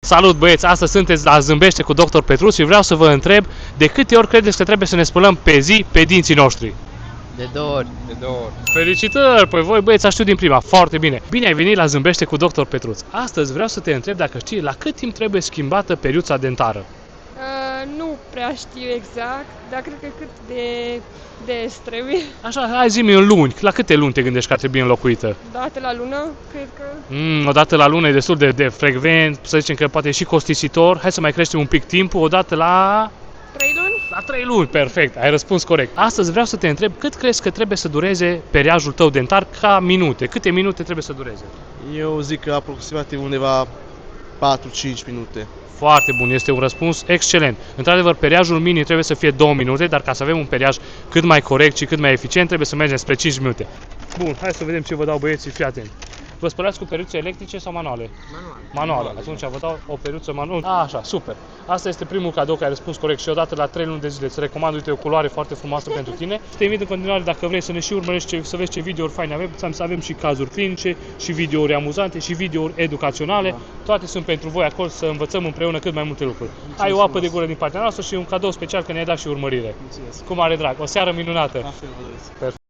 Salut băieți, astăzi sunteți la Zâmbește cu Dr. Petruț și vreau să vă întreb de câte ori credeți că trebuie să ne spălăm pe zi pe dinții noștri? De 2 ori. De 2 ori. Felicitări! Păi voi băieți știu din prima, foarte bine. Bine ai venit la Zâmbește cu Dr. Petruț. Astăzi vreau să te întreb dacă știi la cât timp trebuie schimbată periuța dentară. Nu prea știu exact, dar cred că cât de des trebuie. Așa, hai zi-mi în luni, la câte luni te gândești că ar trebui înlocuită? Dată la lună, cred că. O dată la lună e destul de frecvent, să zicem că poate e și costisitor. Hai să mai creștem un pic timpul, o dată la... 3 luni? La 3 luni, perfect, ai răspuns corect. Astăzi vreau să te întreb cât crezi că trebuie să dureze periajul tău dentar ca minute? Câte minute trebuie să dureze? Eu zic că aproximativ undeva 4-5 minute. Foarte bun, este un răspuns excelent. Într-adevăr, periajul minim trebuie să fie 2 minute, dar ca să avem un periaj cât mai corect și cât mai eficient, trebuie să mergem spre 5 minute. Bun, hai să vedem ce vă dau băieții, fii atenți. Vă spălați cu periuțe electrice sau manuale? Manuale. Atunci vă dau o periuță manuală. Așa, super. Asta este primul cadou care a răspuns corect și odată la 3 luni de zile îți recomand, uite, o culoare foarte frumoasă pentru tine. Te invit în continuare, dacă vrei, să ne și urmărești, să vezi ce videouri faine avem, să avem și cazuri clinice, și videouri amuzante, și videouri educaționale. Toate sunt pentru voi acolo, să învățăm împreună cât mai multe lucruri. Ai o apă de gură din partea noastră și un cadou special că ne-ai dat și urmărire. Mulțumesc. Cu mare drag. O seară minunată. La fel, vă doresc.